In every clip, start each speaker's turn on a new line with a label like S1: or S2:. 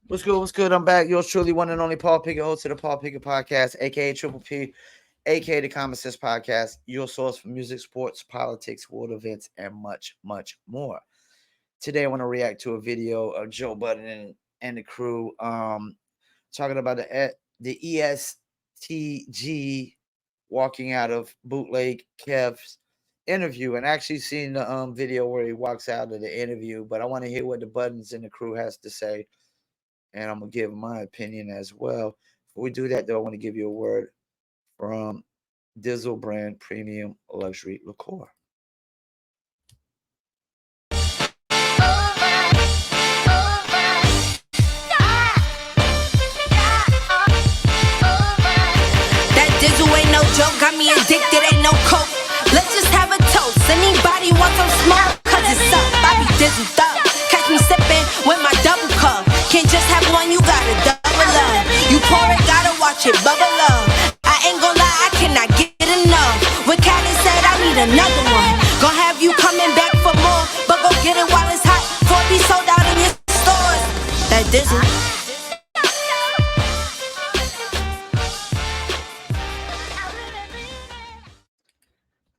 S1: What's good? What's good? I'm back. Yours truly, one and only Paul Pickett, host of the Paul Pickett Podcast, aka Triple P, aka the Common Sense Podcast, your source for music, sports, politics, world events, and much, much more. Today, I want to react to a video of Joe Budden and the crew talking about the ESTG walking out of Bootleg Kev's interview, and actually seen the video where he walks out of the interview. But I want to hear what the Buddens and the crew has to say, and I'm gonna give my opinion as well. Before we do that, though, I want to give you a word from Dizzle brand premium luxury liqueur.
S2: That Dizzle ain't no joke, got me addicted, ain't no coke. Let's just have a toast. Anybody want some smoke? Cause it's up, I be Dizzled up. Catch me sipping with my double cup. Can't just have one, you gotta double up. You pour it, gotta watch it bubble up. I ain't gon' lie, I cannot get enough. When Callie said I need another one, gon' have you coming back for more, but go get it while it's hot, before it be sold out in your stores. That Dizzle.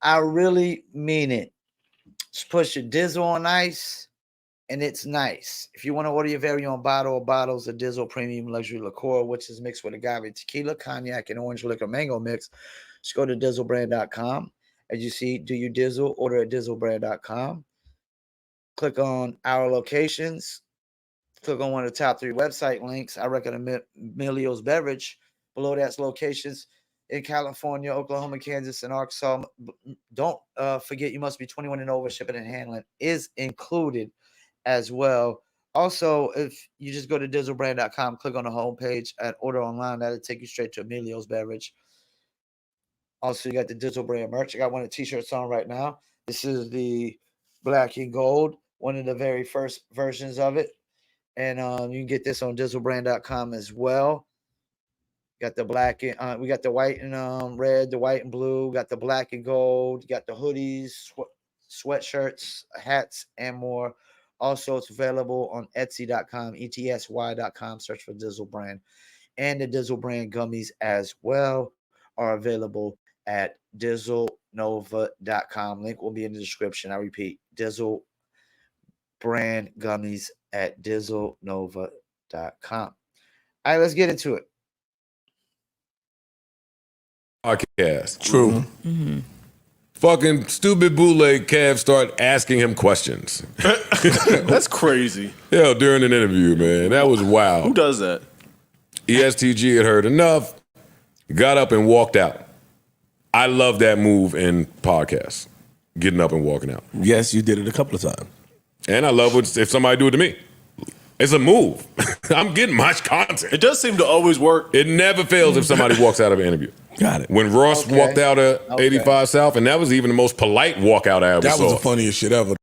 S1: I really mean it. Just push your Dizzle on ice, and it's nice. If you want to order your very own bottle or bottles of Dizzle Premium Luxury Liqueur, which is mixed with agave tequila, cognac, and orange liquor mango mix, just go to dizzlebrand.com. As you see, do you Dizzle? Order at dizzlebrand.com. Click on our locations. Click on one of the top 3 website links. I recommend Emilio's Beverage. Below that's locations in California, Oklahoma, Kansas, and Arkansas. Don't forget, you must be 21 and over. Shipping and handling is included as well. Also, if you just go to dizzlebrand.com, click on the homepage and order online, that'll take you straight to Emilio's Beverage. Also, you got the Dizzle brand merch. I got one of the t-shirts on right now. This is the black and gold, one of the very first versions of it. And you can get this on dizzlebrand.com as well. Got the black and we got the white and red, the white and blue, got the black and gold, got the hoodies, sweatshirts, hats, and more. Also, it's available on Etsy.com, ETSY.com. Search for Dizzle Brand. And the Dizzle Brand gummies as well are available at dizzlenova.com. Link will be in the description. I repeat, Dizzle Brand gummies at dizzlenova.com. All right, let's get into it.
S3: Podcast.
S4: True.
S3: Fucking stupid bootleg Kev start asking him questions.
S4: That's crazy.
S3: Yeah, during an interview, man. That was wild.
S4: Who does that?
S3: ESTG had heard enough, got up and walked out. I love that move in podcasts, getting up and walking out.
S5: Yes, you did it a couple of times.
S3: And I love if somebody do it to me. It's a move. I'm getting much content.
S4: It does seem to always work.
S3: It never fails if somebody walks out of an interview.
S5: Got it.
S3: When Ross walked out of 85 South, and that was even the most polite walkout I ever saw.
S5: That was the funniest shit ever.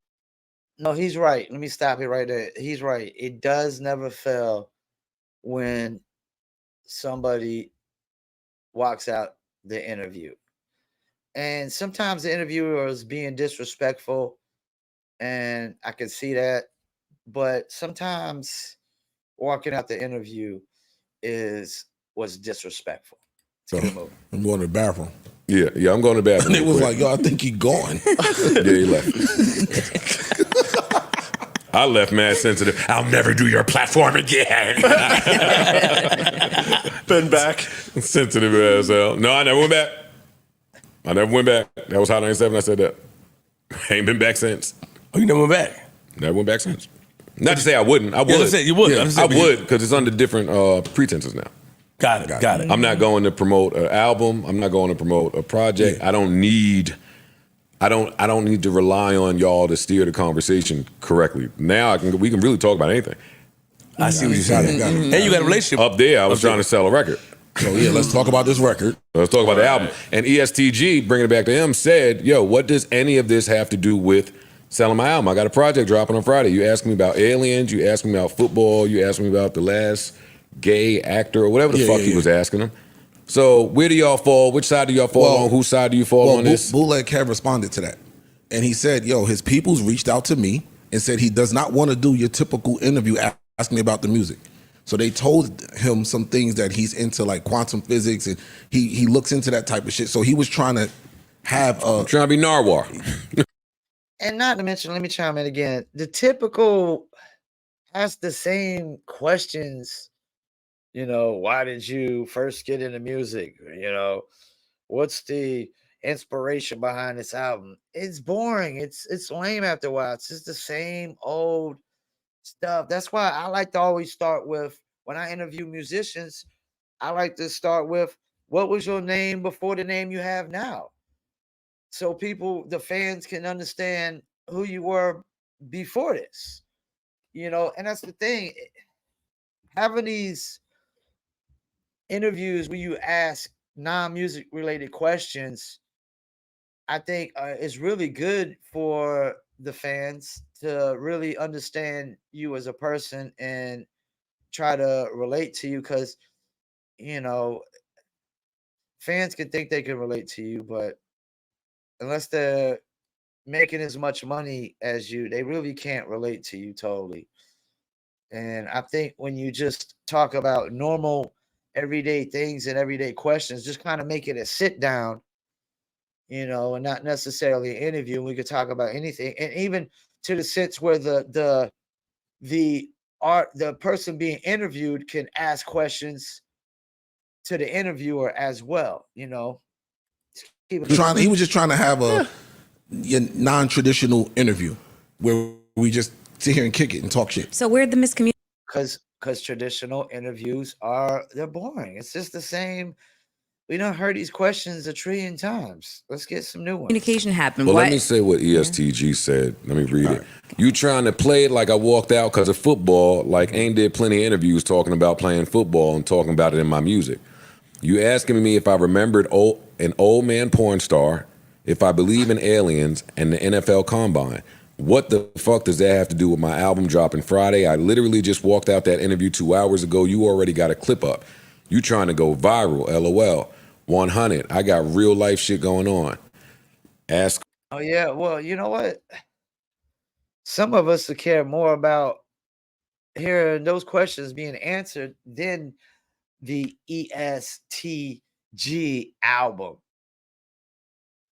S1: No, he's right. Let me stop it right there. He's right. It does never fail when somebody walks out the interview. And sometimes the interviewer is being disrespectful, and I can see that. But sometimes walking out the interview was disrespectful.
S5: So, I'm going to the bathroom.
S3: Yeah, I'm going to the bathroom.
S5: And it was like, yo, I think he's gone.
S3: Yeah, he left. I left mad sensitive. I'll never do your platform again.
S4: Been back.
S3: Sensitive as hell. No, I never went back. That was Hot 97. I said that. Ain't been back since.
S5: Oh, you never went back?
S3: Never went back since. Not to say I wouldn't. I would.
S5: Yeah, say you would.
S3: Yeah, I would, because it's under different pretenses now.
S5: Got it.
S3: I'm not going to promote an album. I'm not going to promote a project. Yeah. I don't need to rely on y'all to steer the conversation correctly. Now we can really talk about anything.
S5: I see what you're saying. And you got a relationship.
S3: Up there, I was trying to sell a record.
S5: So yeah, let's talk about this record.
S3: Let's talk about the album. And ESTG, bringing it back to him, said, yo, what does any of this have to do with selling my album? I got a project dropping on Friday. You asked me about aliens. You asked me about football. You asked me about the last gay actor or whatever the fuck he was asking him. So where do y'all fall? Which side do y'all fall on? Whose side do you fall on this?
S5: Bootleg Kev responded to that. And he said, yo, his peoples reached out to me and said he does not want to do your typical interview asking me about the music. So they told him some things that he's into, like quantum physics, and he looks into that type of shit. So he was trying to have
S3: I'm trying to be Narwhal.
S1: And not to mention, let me chime in again. The typical ask the same questions. Why did you first get into music? What's the inspiration behind this album? It's boring. It's lame after a while. It's just the same old stuff. That's why I like to always start with, when I interview musicians, I like to start with, what was your name before the name you have now? So the fans can understand who you were before this. And that's the thing. Having these interviews where you ask non-music related questions, I think is really good for the fans to really understand you as a person and try to relate to you, because fans can think they can relate to you, but unless they're making as much money as you, they really can't relate to you totally. And I think when you just talk about normal everyday things and everyday questions, just kind of make it a sit down, and not necessarily an interview. We could talk about anything, and even to the sense where the person being interviewed can ask questions to the interviewer as well.
S5: he was just trying to have a non-traditional interview where we just sit here and kick it and talk shit.
S6: So where'd the miscommunication?
S1: Because traditional interviews they're boring. It's just the same. We don't heard these questions a trillion times. Let's get some new ones.
S6: Communication happened.
S3: Well, let me say what ESTG said. Let me read it. You trying to play it like I walked out because of football, like Aim did plenty of interviews talking about playing football and talking about it in my music. You asking me if I remembered an old man porn star, if I believe in aliens and the NFL Combine. What the fuck does that have to do with my album dropping Friday? I literally just walked out that interview 2 hours ago. You already got a clip up. You trying to go viral, LOL. 100. I got real life shit going on. Ask.
S1: Oh, yeah. Well, you know what? Some of us would care more about hearing those questions being answered than the ESTG album.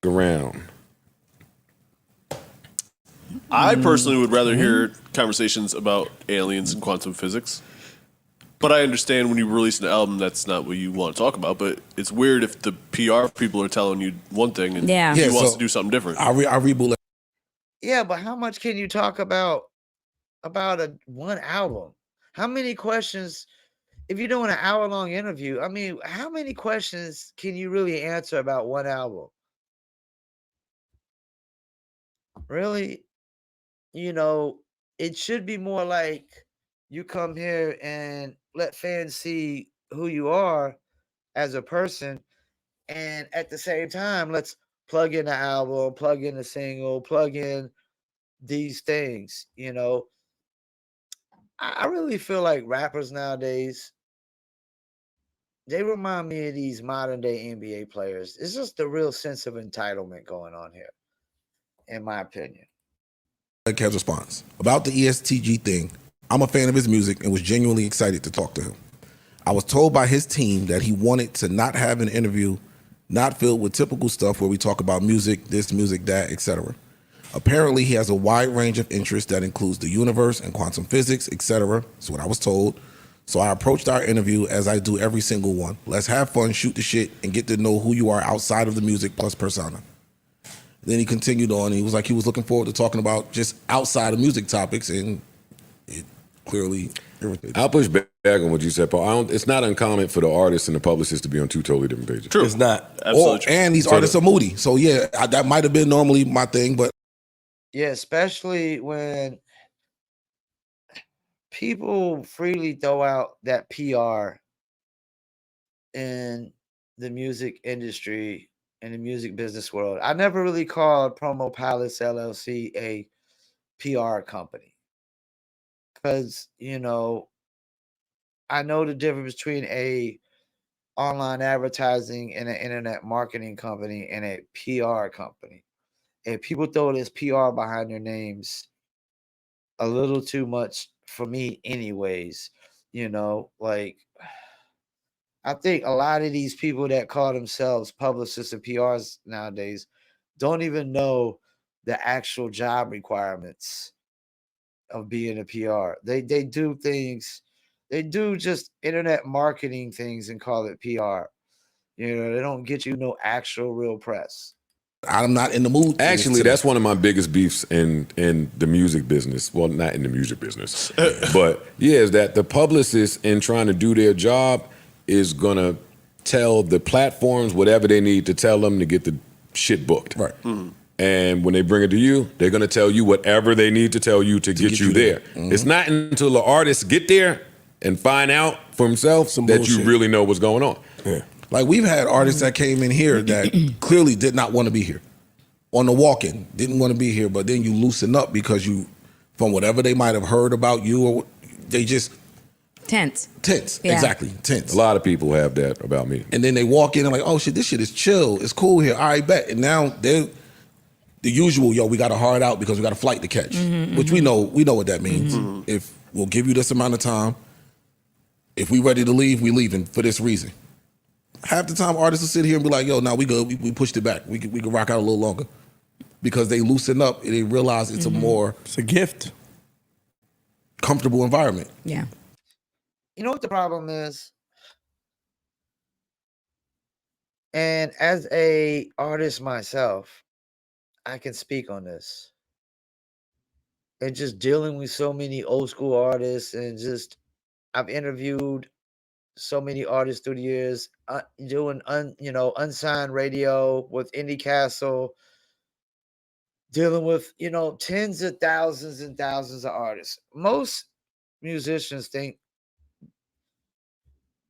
S3: Around.
S4: I personally would rather hear conversations about aliens and quantum physics. But I understand when you release an album, that's not what you want to talk about. But it's weird if the PR people are telling you one thing and he wants to do something different.
S5: I read Bootleg.
S1: Yeah, but how much can you talk about one album? How many questions, if you're doing an hour-long interview, I mean, how many questions can you really answer about one album? Really? It should be more like you come here and let fans see who you are as a person. And at the same time, let's plug in the album, plug in the single, plug in these things. I really feel like rappers nowadays, they remind me of these modern day NBA players. It's just a real sense of entitlement going on here, in my opinion.
S5: Kev's response about the ESTG thing. I'm a fan of his music and was genuinely excited to talk to him. I was told by his team that he wanted to not have an interview not filled with typical stuff where we talk about music, this, music, that, etc. Apparently, he has a wide range of interests that includes the universe and quantum physics, etc. That's what I was told. So I approached our interview as I do every single one. Let's have fun, shoot the shit, and get to know who you are outside of the music plus persona. Then he continued on. He was like he was looking forward to talking about just outside of music topics, and it clearly irritated.
S3: I'll push back on what you said, Paul. It's not uncommon for the artist and the publicist to be on two totally different pages.
S4: True.
S5: It's not.
S4: Absolutely true.
S5: And these artists are moody. So yeah, that might have been normally my thing, but
S1: Yeah, especially when people freely throw out that PR in the music industry, in the music business world. I never really called Promo Palace LLC a PR company because, I know the difference between a online advertising and an internet marketing company and a PR company. And people throw this PR behind their names a little too much for me anyways. You know, like I think a lot of these people that call themselves publicists and PRs nowadays don't even know the actual job requirements of being a PR. They do things, they do just internet marketing things and call it PR. You know, they don't get you no actual real press.
S5: I'm not in the mood.
S3: Actually, that's one of my biggest beefs in the music business. Well, not in the music business, but yeah, is that the publicists in trying to do their job is gonna tell the platforms whatever they need to tell them to get the shit booked.
S5: Right.
S3: And when they bring it to you, they're gonna tell you whatever they need to tell you to get you there. It's not until the artists get there and find out for themselves that
S6: bullshit.
S3: you really know what's going on.
S6: Yeah.
S5: Like we've had artists that came in here that clearly did not want to be here. On the walk-in, didn't want to be here, but then you loosen up because you, from whatever they might have heard about you, or they just
S7: Tense.
S5: tense.
S7: Yeah.
S5: Exactly, tense.
S3: A lot of people have that about me.
S5: And then they walk in and like, oh shit, this shit is chill. It's cool here. All right, bet. And now they're the usual, yo, we got to hard out because we got a flight to catch, which we know what that means. If we'll give you this amount of time, if we ready to leave, we leaving for this reason. Half the time, artists will sit here and be like, yo, nah, we good. We pushed it back. We can rock out a little longer. Because they loosen up and they realize it's a more
S6: It's a gift.
S5: comfortable environment.
S7: Yeah.
S1: You know what the problem is? And as a artist myself, I can speak on this. And just dealing with so many old school artists and just I've interviewed so many artists through the years, doing unsigned radio with Indie Castle, dealing with tens of thousands and thousands of artists. Most musicians think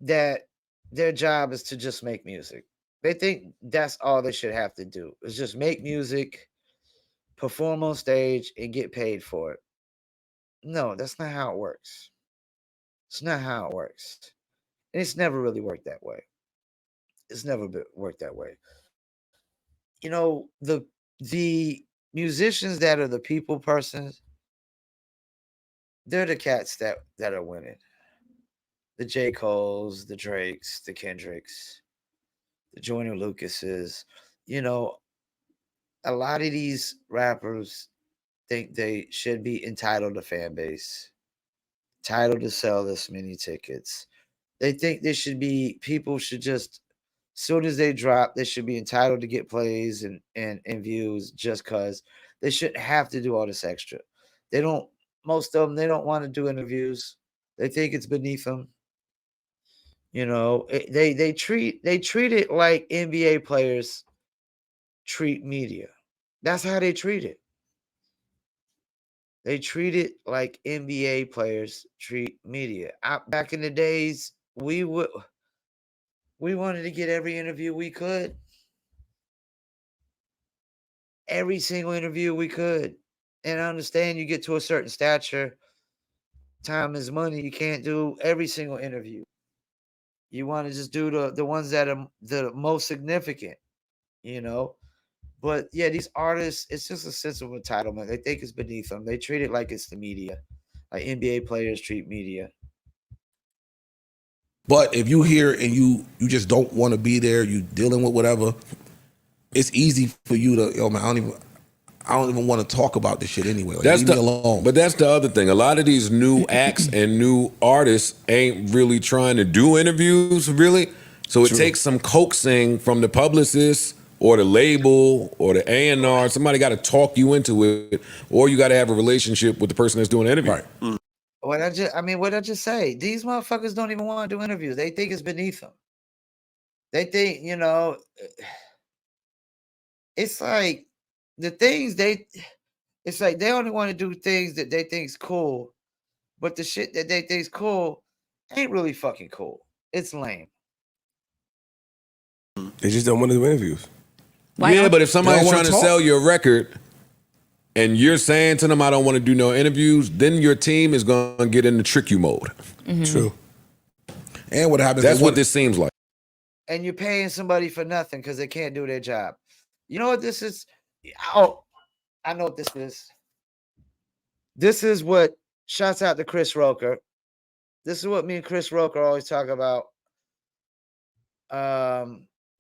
S1: that their job is to just make music. They think that's all they should have to do is just make music, perform on stage, and get paid for it. No, that's not how it works. It's not how it works. And it's never really worked that way. It's never worked that way. You know, the musicians that are the people persons, they're the cats that are winning. The J. Coles, the Drakes, the Kendricks, the Joyner Lucases. A lot of these rappers think they should be entitled to fan base, entitled to sell this many tickets. They think people should just, as soon as they drop, they should be entitled to get plays and views just because they shouldn't have to do all this extra. Most of them, they don't want to do interviews. They think it's beneath them. They treat it like NBA players treat media. That's how they treat it. They treat it like NBA players treat media. Back in the days, we wanted to get every interview we could. Every single interview we could. And I understand you get to a certain stature, time is money. You can't do every single interview. You want to just do the ones that are the most significant, But yeah, these artists, it's just a sense of entitlement. They think it's beneath them. They treat it like it's the media, like NBA players treat media.
S5: But if you hear and you just don't want to be there, you dealing with whatever, it's easy for you to, yo man, I don't even want to talk about this shit anyway. Like, leave me alone.
S3: But that's the other thing. A lot of these new acts and new artists ain't really trying to do interviews, really. So it takes some coaxing from the publicist or the label or the A&R. Somebody got to talk you into it, or you got to have a relationship with the person that's doing the interview.
S5: Right.
S1: What I just say? These motherfuckers don't even want to do interviews. They think it's beneath them. They think, it's like the things it's like they only want to do things that they think's cool, but the shit that they think's cool ain't really fucking cool. It's lame.
S6: They just don't want to do interviews.
S3: Yeah, but if somebody's trying to
S5: talk.
S3: sell your record and you're saying to them, I don't want to do no interviews, then your team is going to get into trick you mode.
S6: True.
S5: And what happens?
S3: That's what this seems like.
S1: And you're paying somebody for nothing because they can't do their job. You know what this is? Oh, I know what this is. This is what, shouts out to Chris Roker. This is what me and Chris Roker always talk about.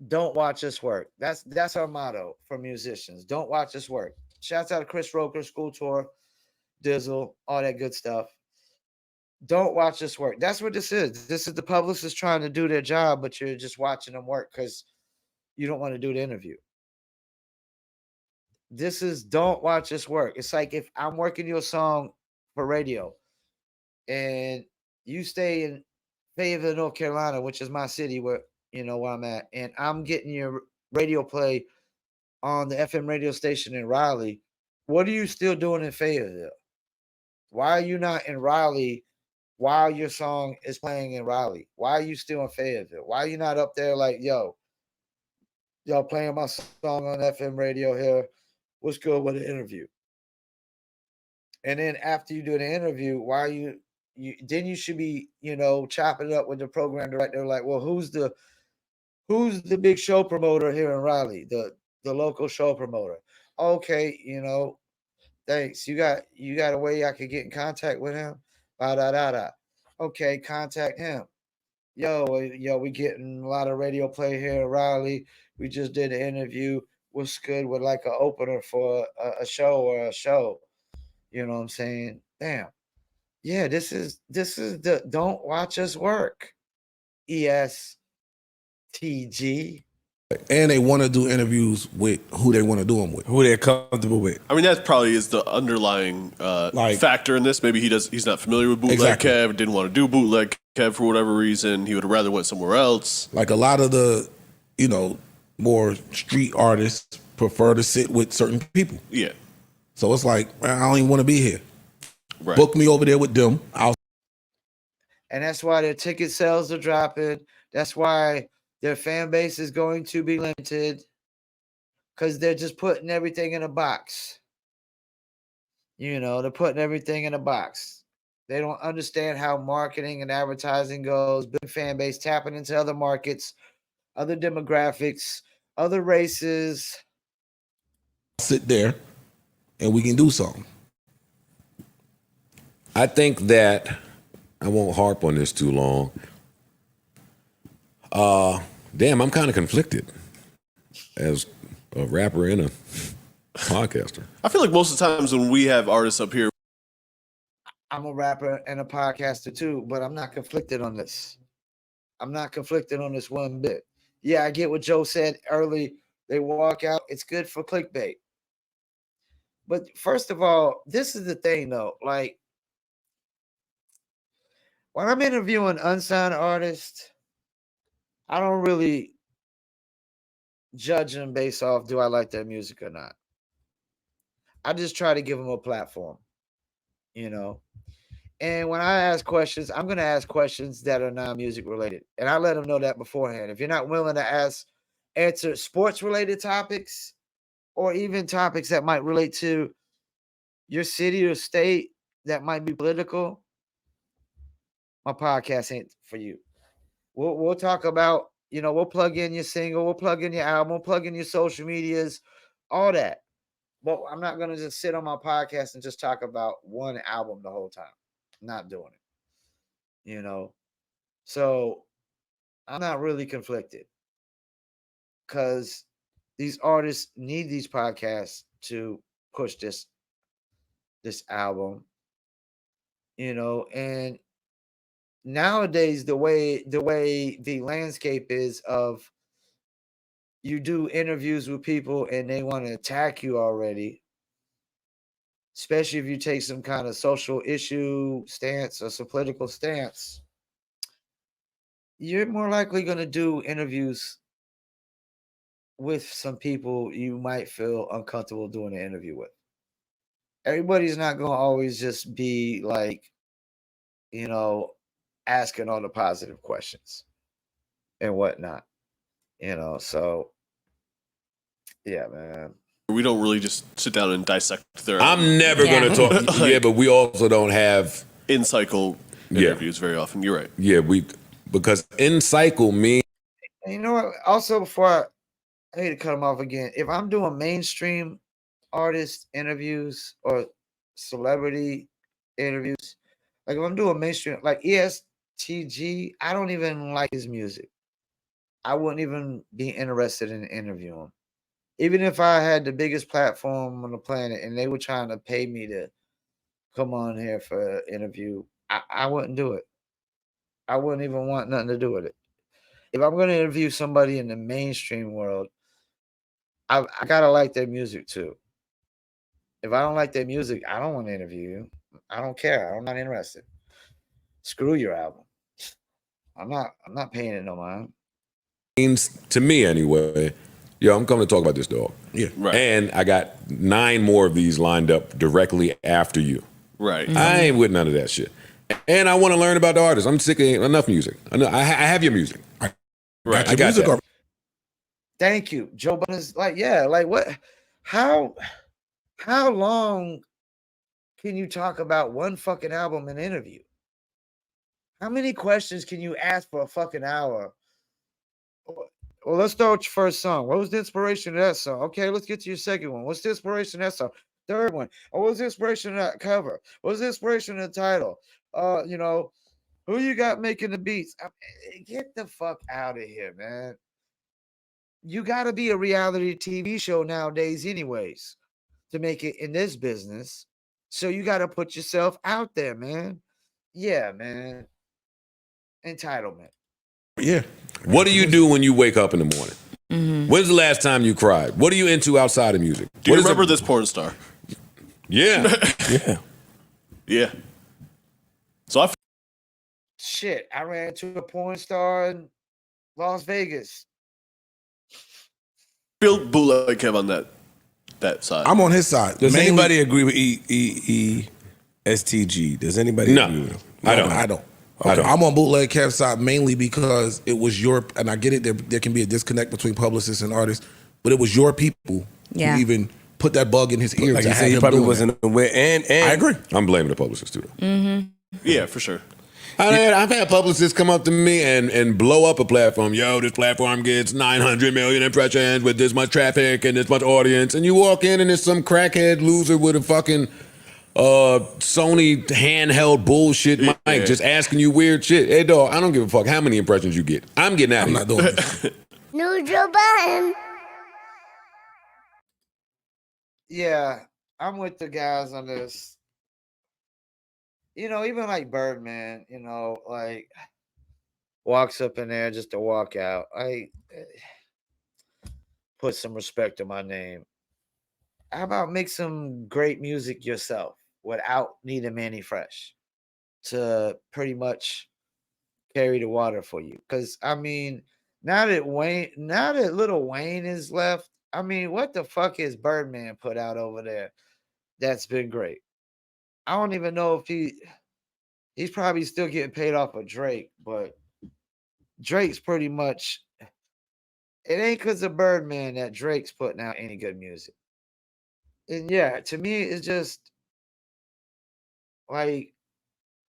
S1: Don't watch us work. That's our motto for musicians. Don't watch us work. Shouts out to Chris Roker, School Tour, Dizzle, all that good stuff. Don't watch us work. That's what this is. This is the publicist trying to do their job, but you're just watching them work because you don't want to do the interview. This is don't watch us work. It's like if I'm working your song for radio and you stay in Fayetteville, North Carolina, which is my city where where I'm at, and I'm getting your radio play on the FM radio station in Raleigh. What are you still doing in Fayetteville? Why are you not in Raleigh while your song is playing in Raleigh? Why are you still in Fayetteville? Why are you not up there like, y'all playing my song on FM radio here? What's good with the interview? And then after you do the interview, why are you then you should be, chopping it up with the program director, like, well, who's the big show promoter here in Raleigh? The local show promoter. Okay, thanks. You got a way I could get in contact with him? Okay, contact him. Yo, we getting a lot of radio play here in Raleigh. We just did an interview. What's good with like an opener for a show or a show? You know what I'm saying? Damn. Yeah, this is the don't watch us work. ESTG.
S5: And they want to do interviews with who they want to do them with.
S6: Who they're comfortable with.
S4: I mean, that probably is the underlying factor in this. Maybe he's not familiar with Bootleg Kev, didn't want to do Bootleg Kev for whatever reason. He would have rather went somewhere else.
S5: Like a lot of the, more street artists prefer to sit with certain people.
S4: Yeah.
S5: So it's like, I don't even want to be here.
S4: Right.
S5: Book me over there with them.
S1: And that's why their ticket sales are dropping. That's why their fan base is going to be limited, because they're just putting everything in a box. They're putting everything in a box. They don't understand how marketing and advertising goes. Big fan base tapping into other markets, other demographics, other races.
S5: Sit there and we can do something.
S3: I think that I won't harp on this too long. Damn, I'm kind of conflicted as a rapper and a podcaster.
S4: I feel like most of the times when we have artists up here,
S1: I'm a rapper and a podcaster too, but I'm not conflicted on this. I'm not conflicted on this one bit. Yeah, I get what Joe said early. They walk out. It's good for clickbait. But first of all, this is the thing though. Like, when I'm interviewing unsigned artists, I don't really judge them based off do I like their music or not. I just try to give them a platform, And when I ask questions, I'm going to ask questions that are non-music related. And I let them know that beforehand. If you're not willing to answer sports related topics or even topics that might relate to your city or state that might be political, my podcast ain't for you. We'll talk about, we'll plug in your single, we'll plug in your album, we'll plug in your social medias, all that. But I'm not going to just sit on my podcast and just talk about one album the whole time. I'm not doing it. So I'm not really conflicted because these artists need these podcasts to push this album, and nowadays the way the landscape is of you do interviews with people and they want to attack you already, especially if you take some kind of social issue stance or some political stance, you're more likely going to do interviews with some people you might feel uncomfortable doing an interview with. Everybody's not going to always just be like, asking all the positive questions and whatnot, so yeah, man.
S4: We don't really just sit down and dissect their.
S3: I'm never going to talk. Yeah, but we also don't have
S4: in-cycle interviews very often. You're right.
S3: Yeah, because in-cycle means.
S1: And you know what? Also, before I hate to cut them off again, if I'm doing mainstream artist interviews or celebrity interviews, like if I'm doing mainstream, like EST ESTG, I don't even like his music. I wouldn't even be interested in interviewing him. Even if I had the biggest platform on the planet and they were trying to pay me to come on here for an interview, I wouldn't do it. I wouldn't even want nothing to do with it. If I'm going to interview somebody in the mainstream world, I got to like their music too. If I don't like their music, I don't want to interview you. I don't care. I'm not interested. Screw your album. I'm not paying it no mind.
S3: Means to me anyway, yo, I'm coming to talk about this dog.
S5: Yeah.
S4: Right.
S3: And I got 9 more of these lined up directly after you.
S4: Right.
S3: I ain't with none of that shit. And I want to learn about the artist. I'm sick of enough music. I have your music.
S5: Right.
S3: I got that.
S1: Thank you. Joe Budden is like, yeah, like what? How long can you talk about one fucking album in an interview? How many questions can you ask for a fucking hour? Well, let's start with your first song. What was the inspiration of that song? Okay, let's get to your second one. What's the inspiration of that song? Third one. Oh, what was the inspiration of that cover? What was the inspiration of the title? Who you got making the beats? Get the fuck out of here, man. You got to be a reality TV show nowadays anyways to make it in this business. So you got to put yourself out there, man. Yeah, man. Entitlement.
S5: Yeah.
S3: What do you do when you wake up in the morning? When's the last time you cried? What are you into outside of music?
S4: Do you remember this porn star?
S3: Yeah.
S6: Yeah.
S4: Yeah. So
S1: Shit, I ran into a porn star in Las Vegas.
S4: feel Bootleg Kev on that side.
S5: I'm on his side.
S6: Does
S5: Mainly-
S6: anybody agree with ESTG? Does anybody
S3: No.
S6: agree with him?
S3: I don't.
S5: I don't.
S3: I don't.
S5: I'm on Bootleg Kev's side mainly because it was your, and I get it, there can be a disconnect between publicists and artists, but it was your people
S2: Yeah.
S5: who even put that bug in his ear.
S6: Like
S5: to
S6: you
S5: have
S6: said, he
S5: him
S6: probably
S5: doing
S6: wasn't aware. And
S5: I agree.
S3: I'm blaming the publicist too.
S4: Yeah, for sure.
S3: I've had publicists come up to me and blow up a platform. Yo, this platform gets 900 million impressions with this much traffic and this much audience. And you walk in and there's some crackhead loser with a fucking Sony handheld bullshit mic
S4: Yeah.
S3: just asking you weird shit. Hey, dog, I don't give a fuck how many impressions you get. I'm getting out
S5: I'm
S3: of
S5: not
S3: here.
S5: doing this.
S7: Neutral button.
S1: Yeah, I'm with the guys on this. Even like Birdman, like walks up in there just to walk out. I put some respect to my name. How about make some great music yourself without needing Manny Fresh to pretty much carry the water for you? Because now that Little Wayne is left, what the fuck is Birdman put out over there? That's been great. I don't even know if he's probably still getting paid off of Drake, but Drake's pretty much, it ain't because of Birdman that Drake's putting out any good music. And yeah, to me, it's just like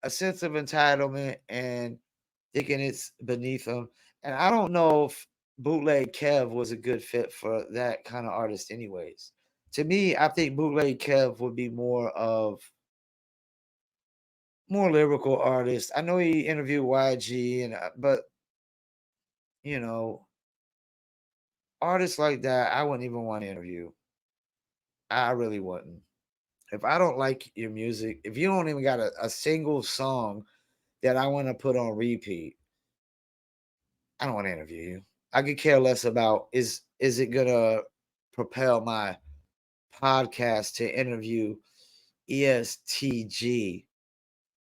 S1: a sense of entitlement and thinking it's beneath him. And I don't know if Bootleg Kev was a good fit for that kind of artist anyways. To me, I think Bootleg Kev would be more lyrical artist. I know he interviewed YG but artists like that, I wouldn't even want to interview. I really wouldn't. If I don't like your music, if you don't even got a single song that I want to put on repeat, I don't want to interview you. I could care less about is it gonna propel my podcast to interview ESTG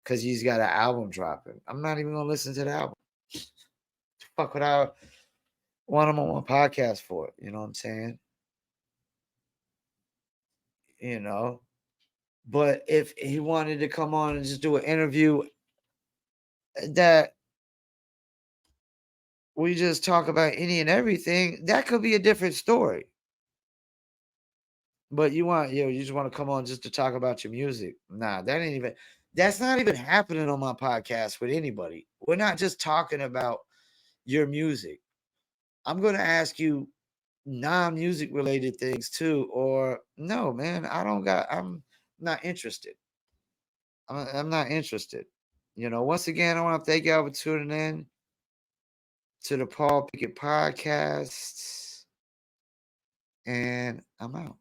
S1: because he's got an album dropping. I'm not even gonna listen to the album. Fuck would I want him on my podcast for? You know what I'm saying? But if he wanted to come on and just do an interview that we just talk about any and everything, that could be a different story. But you just want to come on just to talk about your music. Nah, that's not even happening on my podcast with anybody. We're not just talking about your music. I'm going to ask you non-music related things too, or no, man, I'm not interested. I'm not interested. Once again, I want to thank y'all for tuning in to the Paul Pickett podcast. And I'm out.